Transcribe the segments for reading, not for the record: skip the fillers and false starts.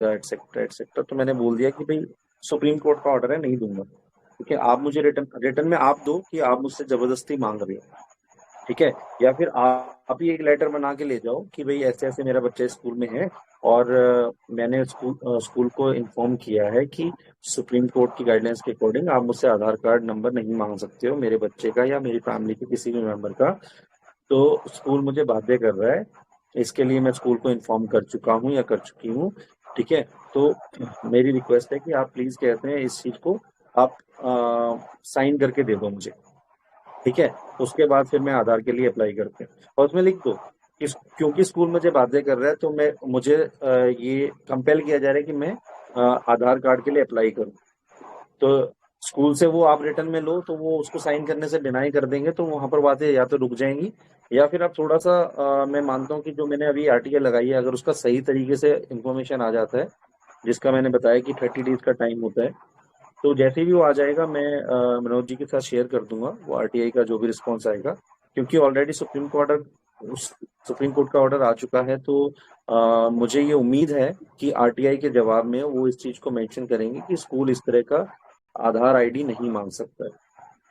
Etcetera etcetera. तो मैंने बोल दिया कि भाई सुप्रीम कोर्ट का ऑर्डर है, नहीं दूंगा। ठीक है, आप मुझे रिटर्न रिटर्न में आप दो कि आप मुझसे जबरदस्ती मांग रहे हो। ठीक है, या फिर आप ही एक लेटर बना के ले जाओ कि भाई ऐसे ऐसे मेरा बच्चा स्कूल में है, और मैंने स्कूल को इन्फॉर्म किया है कि सुप्रीम कोर्ट की गाइडलाइंस के अकॉर्डिंग आप मुझसे आधार कार्ड नंबर नहीं मांग सकते हो मेरे बच्चे का या मेरी फैमिली के किसी भी मेंबर का। तो स्कूल मुझे बाध्य कर रहा है, इसके लिए मैं स्कूल को इन्फॉर्म कर चुका हूँ या कर चुकी हूँ। ठीक है, तो मेरी रिक्वेस्ट है कि आप प्लीज कहते हैं इस चीज को आप साइन करके दे दो मुझे। ठीक है, उसके बाद फिर मैं आधार के लिए अप्लाई करते हैं, और उसमें लिख दो कि क्योंकि स्कूल मुझे बाध्य कर रहा है तो मुझे ये कंपेल किया जा रहा है कि मैं आधार कार्ड के लिए अप्लाई करूं। तो स्कूल से वो आप रिटर्न में लो तो वो उसको साइन करने से डिनाई कर देंगे, तो वहां पर बातें या तो रुक जाएंगी, या फिर आप थोड़ा सा मैं मानता हूँ कि जो मैंने अभी आरटीआई लगाई है अगर उसका सही तरीके से इंफॉर्मेशन आ जाता है, जिसका मैंने बताया कि 30 डेज का टाइम होता है, तो जैसे भी वो आ जाएगा मैं मनोज जी के साथ शेयर कर दूंगा वो आरटीआई का जो भी रिस्पॉन्स आएगा। क्योंकि ऑलरेडी सुप्रीम कोर्ट का ऑर्डर आ चुका है, तो मुझे ये उम्मीद है कि आरटीआई के जवाब में वो इस चीज को मेंशन करेंगे कि स्कूल इस तरह का आधार आईडी नहीं मांग सकता है।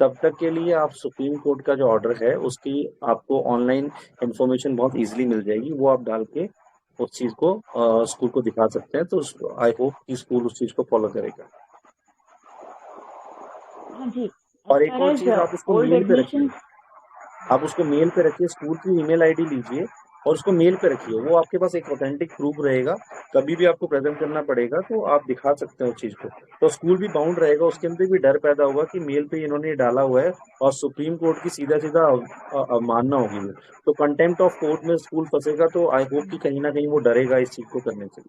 तब तक के लिए आप सुप्रीम कोर्ट का जो ऑर्डर है उसकी आपको ऑनलाइन इंफॉर्मेशन बहुत इजीली मिल जाएगी, वो आप डाल के उस चीज को स्कूल को दिखा सकते हैं। तो आई होप कि स्कूल उस चीज को फॉलो करेगा। हाँ जी। एज और एक फार और एज चीज, आप उसको ओल्ड मेल पे रखिए। एडमिशन। आप उसको मेल पे रखिए, स्कूल की ईमेल आईडी लीजिए और उसको मेल पे रखिए, वो आपके पास एक ऑथेंटिक प्रूफ रहेगा। कभी भी आपको प्रेजेंट करना पड़ेगा तो आप दिखा सकते हैं उस चीज को। तो स्कूल भी बाउंड रहेगा, उसके अंदर भी डर पैदा होगा कि मेल पे इन्होंने ये डाला हुआ है और सुप्रीम कोर्ट की सीधा सीधा अवमानना होगी वो। तो कंटेम्प्ट ऑफ कोर्ट में स्कूल फंसेगा, तो आई होप कि कहीं ना कहीं वो डरेगा इस चीज को करने से।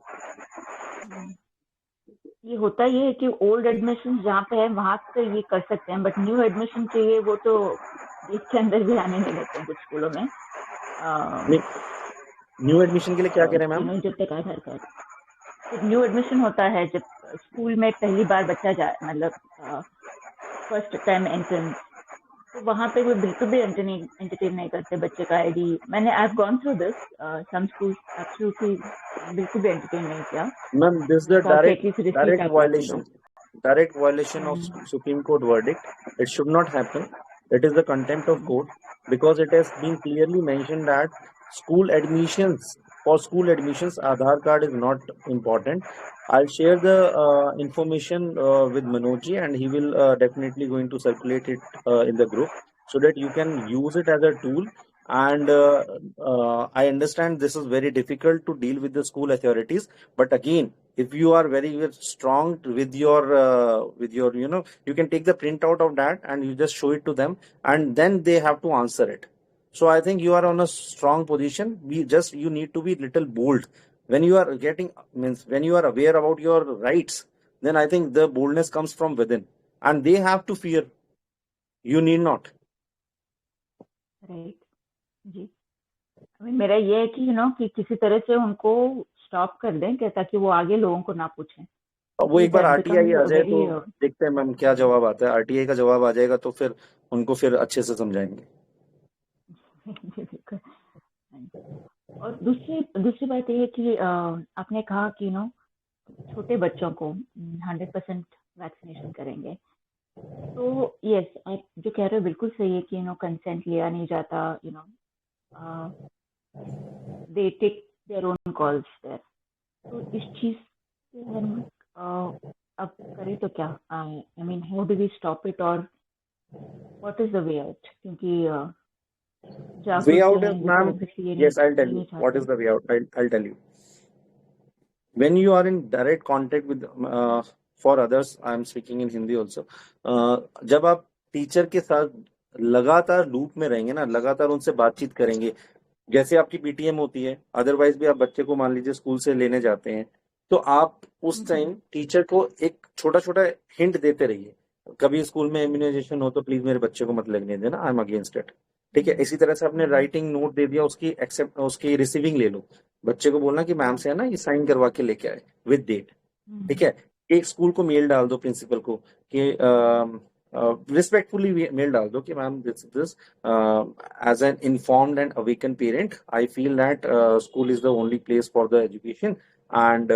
ये होता ये है कि ओल्ड एडमिशन जहाँ पे है वहां तो ये कर सकते हैं, बट न्यू एडमिशन चाहिए वो तो गेट के अंदर भी आने नहीं देते हैं कुछ स्कूलों में। नहीं, न्यू एडमिशन के लिए क्या कह रहे हैं मैम? जब तक आधार कार्ड, जब न्यू एडमिशन होता है, जब स्कूल में पहली बार बच्चा जाए, मतलब फर्स्ट टाइम एंट्रेंस, तो वहां पे वो बिल्कुल भी एंटरटेन नहीं करते बच्चे का आईडी। मैंने I have gone through this, some schools absolutely बिल्कुल भी एंटरटेन नहीं किया। Ma'am, this is the उन्होंने कहा कि एटलीस्ट रिसीट direct आप ला के violation, दो। direct violation of hmm, Supreme Court verdict. It should not happen. It is the contempt of court, because it has been clearly mentioned that school admissions school admissions, Aadhaar card is not important. I'll share the information with Manoj and he will definitely going to circulate it in the group so that you can use it as a tool. And I understand this is very difficult to deal with the school authorities, but again, if you are very strong with your you can take the printout of that and you just show it to them, and then they have to answer it. So I think you are on a strong position. You need to be little bold when you are getting, means when you are aware about your rights, then I think the boldness comes from within, and they have to fear. You need not. Right जी। I mean, मेरा ये है कि कि किसी तरह से उनको स्टॉप कर दें क्या, ताकि वो आगे लोगों को ना पूछें, वो क्योंकि एक बार दैट आरटीआई बिकम्स आ जाए तो वेरी। देखते हैं मैम क्या जवाब आता है। आरटीआई का जवाब आ जाएगा तो फिर उनको फिर अच्छे से समझाएंगे। और दूसरी दूसरी बात ये है कि आपने कहा कि छोटे बच्चों को 100% वैक्सीनेशन करेंगे। तो यस, आप जो कह रहे हो बिल्कुल सही है कि कंसेंट लिया नहीं जाता, they take their own calls there. तो इस चीज से हम अब करें तो क्या? I mean, how do we stop it, और what is the way out? क्योंकि Way जागरूक जो out is, हैं वो तो ma'am, obviously yes, I'll tell ये नहीं you what चाहते। is the way out. I'll tell you. When you are in direct contact with for others, I am speaking in Hindi also. जब आप teacher के साथ लगातार लूप में रहेंगे ना, लगातार उनसे बातचीत करेंगे, जैसे आपकी पीटीएम होती है, अदरवाइज भी आप बच्चे को मान लीजिए स्कूल से लेने जाते हैं, तो आप उस टाइम टीचर को एक छोटा छोटा हिंट देते रहिए। कभी स्कूल में इम्यूनाइजेशन हो तो प्लीज मेरे बच्चे को मत लगने देना, आई एम अगेंस्ट इट। ठीक है, इसी तरह से आपने राइटिंग नोट दे दिया, उसकी एक्सेप्ट उसकी रिसीविंग ले लो। बच्चे को बोलना कि मैम से है ना ये साइन करवा के लेके आए विद डेट। ठीक है, एक स्कूल को मेल डाल दो प्रिंसिपल को कि रिस्पेक्टफुली मेल डाल दो कि ma'am this as an informed and awakened parent, I feel that school is the only place for the education, and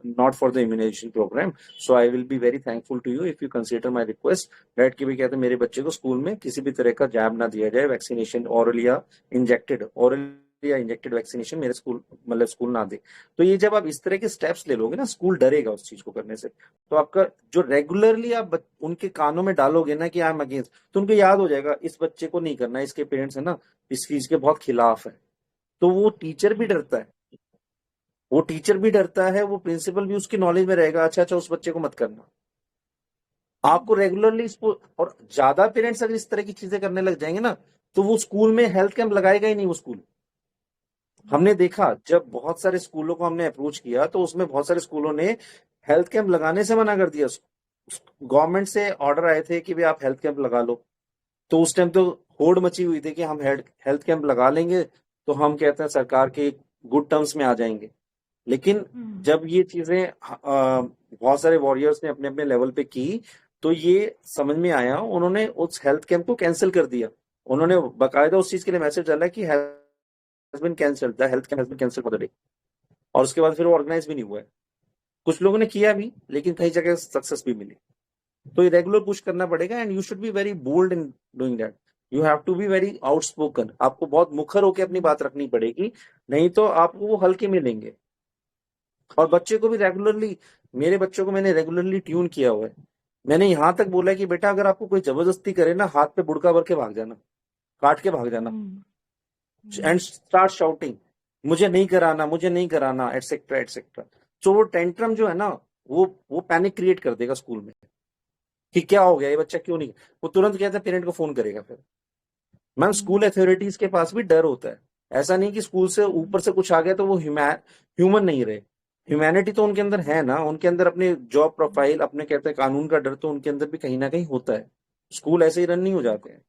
not for the immunization program. So I will be very thankful to you if you consider my request that कि भी कहते हैं मेरे बच्चे को school में किसी भी तरह का जैब ना दिया जाए, वैक्सीनेशन ओरल या इंजेक्टेड वैक्सीनेशन मेरे स्कूल मतलब स्कूल ना दे। तो ये जब आप इस तरह के स्टेप्स ले लोगे ना, स्कूल डरेगा उस चीज को करने से। तो आपका जो रेगुलरली आप उनके कानों में डालोगे ना कि आई एम अगेंस्ट, तो उनको याद हो जाएगा इस बच्चे को नहीं करना, इसके पेरेंट्स है ना इस चीज के बहुत खिलाफ है। तो वो टीचर भी डरता है, वो प्रिंसिपल भी उसकी नॉलेज में रहेगा, अच्छा अच्छा उस बच्चे को मत करना। आपको रेगुलरली इसको, और ज्यादा पेरेंट्स अगर इस तरह की चीजें करने लग जाएंगे ना, तो वो स्कूल में हेल्थ कैंप लगाएगा ही नहीं वो स्कूल। हमने देखा जब बहुत सारे स्कूलों को हमने अप्रोच किया तो उसमें बहुत सारे स्कूलों ने हेल्थ कैंप लगाने से मना कर दिया। गवर्नमेंट से ऑर्डर आए थे कि भाई आप हेल्थ कैंप लगा लो, तो उस टाइम तो होड़ मची हुई थी कि हम हेल्थ कैंप लगा लेंगे तो हम कहते हैं सरकार के गुड टर्म्स में आ जाएंगे। लेकिन जब ये चीजें बहुत सारे वॉरियर्स ने अपने अपने लेवल पे की, तो ये समझ में आया, उन्होंने उस हेल्थ कैंप को कैंसिल कर दिया। उन्होंने बाकायदा उस चीज के लिए मैसेज डाला कि has been cancelled, the health camp has been cancelled for the day. और उसके बाद फिर वो ऑर्गेनाइज भी नहीं हुआ है। कुछ लोगों ने किया भी, लेकिन कई जगह सक्सेस भी मिली। तो ये रेगुलर पुश करना पड़ेगा and you should be very bold in doing that. You have to be very outspoken. आपको बहुत मुखर होकर अपनी बात रखनी पड़ेगी, नहीं तो आपको वो हल्के में लेंगे। और बच्चे को भी रेगुलरली, मेरे बच्चों को मैंने रेगुलरली ट्यून किया हुआ है। मैंने यहां तक बोला है कि बेटा अगर आपको कोई जबरदस्ती करे ना, हाथ पे बुड़का भर के भाग जाना, काट के भाग जाना, एंड स्टार्ट शाउटिंग मुझे नहीं कराना, मुझे नहीं कराना, एटसेट्रा एटसेट्रा। तो वो टेंट्रम जो है ना, वो पैनिक क्रिएट कर देगा स्कूल में कि क्या हो गया, ये बच्चा क्यों नहीं। वो तुरंत कहता है पेरेंट को फोन करेगा। फिर मैम स्कूल अथॉरिटीज के पास भी डर होता है। ऐसा नहीं कि स्कूल से ऊपर से कुछ आ गया तो वो ह्यूमन नहीं रहे। ह्यूमैनिटी तो उनके अंदर है ना, उनके अंदर अपने जॉब प्रोफाइल, अपने कहते हैं कानून का डर तो उनके अंदर भी कहीं ना कहीं होता है। स्कूल ऐसे ही रन नहीं हो जाते हैं।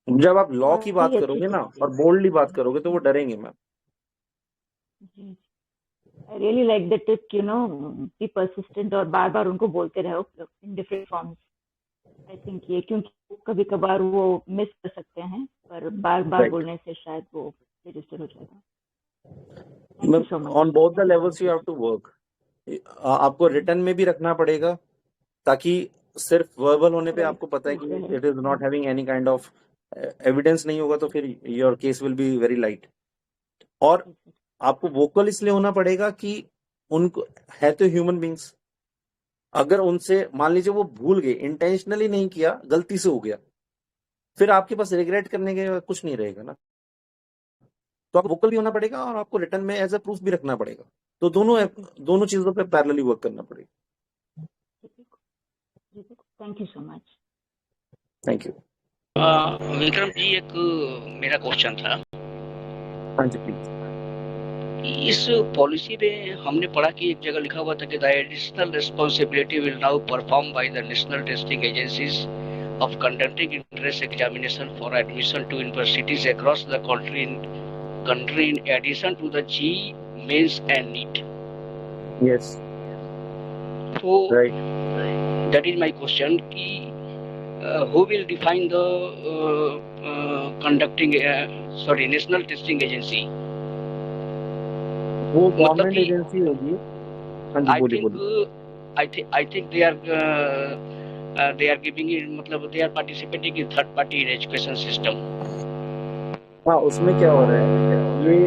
जब आप लॉ की बात बड़ी अच्छी करोगे ना चीज और बोल्डली बात करोगे तो वो डरेंगे मैम। थी। I really like the tip, be persistent और बार बार उनको बोलते रहो in different forms. I think ये, क्योंकि कभी कभार वो मिस कर सकते हैं, पर बार बार राइट, बोलने से शायद वो रजिस्टर हो जाएगा। Thank you so much. On both the levels you have to work. आपको रिटर्न में भी रखना पड़ेगा, ताकि सिर्फ वर्बल होने पे राइट, आपको पता है स्कूल कि से है। It is not having any kind of evidence नहीं होगा, तो फिर your case will be very light. और आपको वोकल इसलिए होना पड़ेगा कि उनको, है तो ह्यूमन बींग्स, अगर उनसे मान लीजिए वो भूल गए, इंटेंशनली नहीं किया, गलती से हो गया, फिर आपके पास रिग्रेट करने के कुछ नहीं रहेगा ना। तो आपको वोकल भी होना पड़ेगा और आपको रिटर्न में एज अ प्रूफ भी रखना पड़ेगा। तो दोनों चीजों पे पैरेलली वर्क करना पड़ेगा। Thank you so much. Thank you. Vikram ji, एक मेरा क्वेश्चन था। हाँ जी प्लीज। इस पॉलिसी में हमने पढ़ा कि एक जगह लिखा हुआ था कि the additional responsibility will now perform by the national testing agencies of conducting entrance examination for admission to universities across the country in addition to the JEE, mains and NEET. Yes. So Right. that is my question कि who will define the national testing agency? वो मतलब government कि agency होगी। हाँ जी बोलिए बोलिए। I think they are giving it, मतलब they are participating in third party in education system. हाँ, उसमें क्या हो रहा है, ये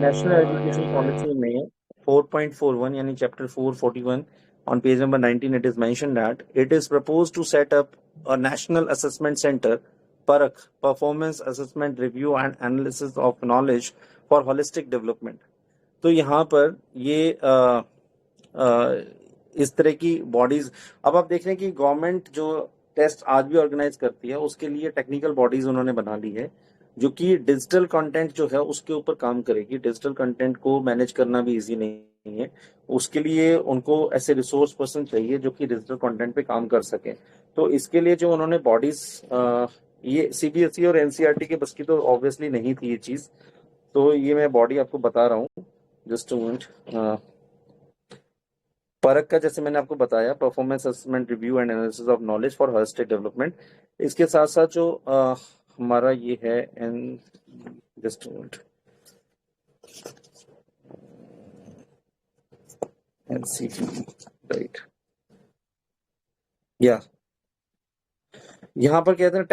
नेशनल एजुकेशन पॉलिसी में 4.41 यानी chapter 441 on page number 19 it is mentioned that it is proposed to set up a national assessment center, PARAK, performance assessment review and analysis of knowledge for holistic development। तो यहाँ पर ये इस तरह की bodies, अब आप देख रहे हैं कि गवर्नमेंट जो टेस्ट आज भी ऑर्गेनाइज करती है उसके लिए टेक्निकल बॉडीज उन्होंने बना ली है, जो कि डिजिटल कंटेंट जो है उसके ऊपर काम करेगी। डिजिटल कंटेंट को मैनेज करना भी इजी नहीं है, उसके लिए उनको ऐसे रिसोर्स पर्सन चाहिए जो कि डिजिटल कंटेंट पे काम कर सके। तो इसके लिए जो उन्होंने बॉडीज, ये सीबीएसई और एनसीईआरटी के बस की तो ऑब्वियसली नहीं थी ये चीज, तो ये मैं बॉडी आपको बता रहा हूँ, जस्ट अ मिनट। परख का जैसे मैंने आपको बताया, performance assessment review and analysis of knowledge for holistic development. इसके साथ साथ जो हमारा ये है, and just minute, NCT, right. या यहाँ पर कहते हैं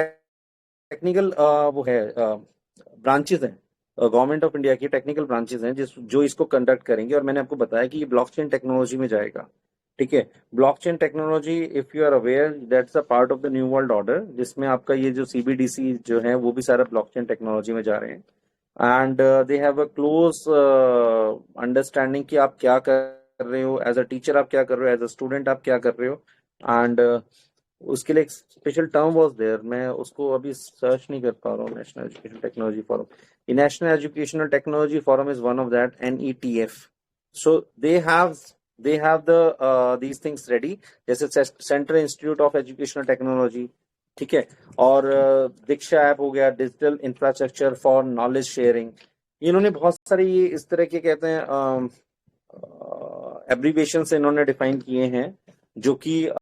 टेक्निकल वो है ब्रांचेस हैं, गवर्नमेंट ऑफ इंडिया की टेक्निकल ब्रांचेस हैं जो इसको कंडक्ट करेंगे, और मैंने आपको बताया कि ये ब्लॉकचेन टेक्नोलॉजी में जाएगा। ठीक है, blockchain technology, if you are aware, that's a part of the new world order, जिसमें आपका ये जो CBDC जो है वो भी सारा ब्लॉकचेन टेक्नोलॉजी में जा रहे हैं। And they have a close understanding कि आप क्या कर रहे हो एज अ टीचर, आप क्या कर रहे हो एज अ स्टूडेंट, आप क्या कर रहे हो। एंड उसके लिए एक स्पेशल टर्म वाज देयर, मैं उसको अभी सर्च नहीं कर पा रहा हूँ। National education technology forum, national educational technology forum is one of that, NETF। So they have the these things ready, जैसे central institute of educational technology, ठीक है, और दीक्षा ऐप हो गया, digital infrastructure for knowledge sharing. इन्होंने बहुत सारे ये इस तरह के कहते हैं एब्रीविएशन से इन्होंने डिफाइन किए हैं, जो कि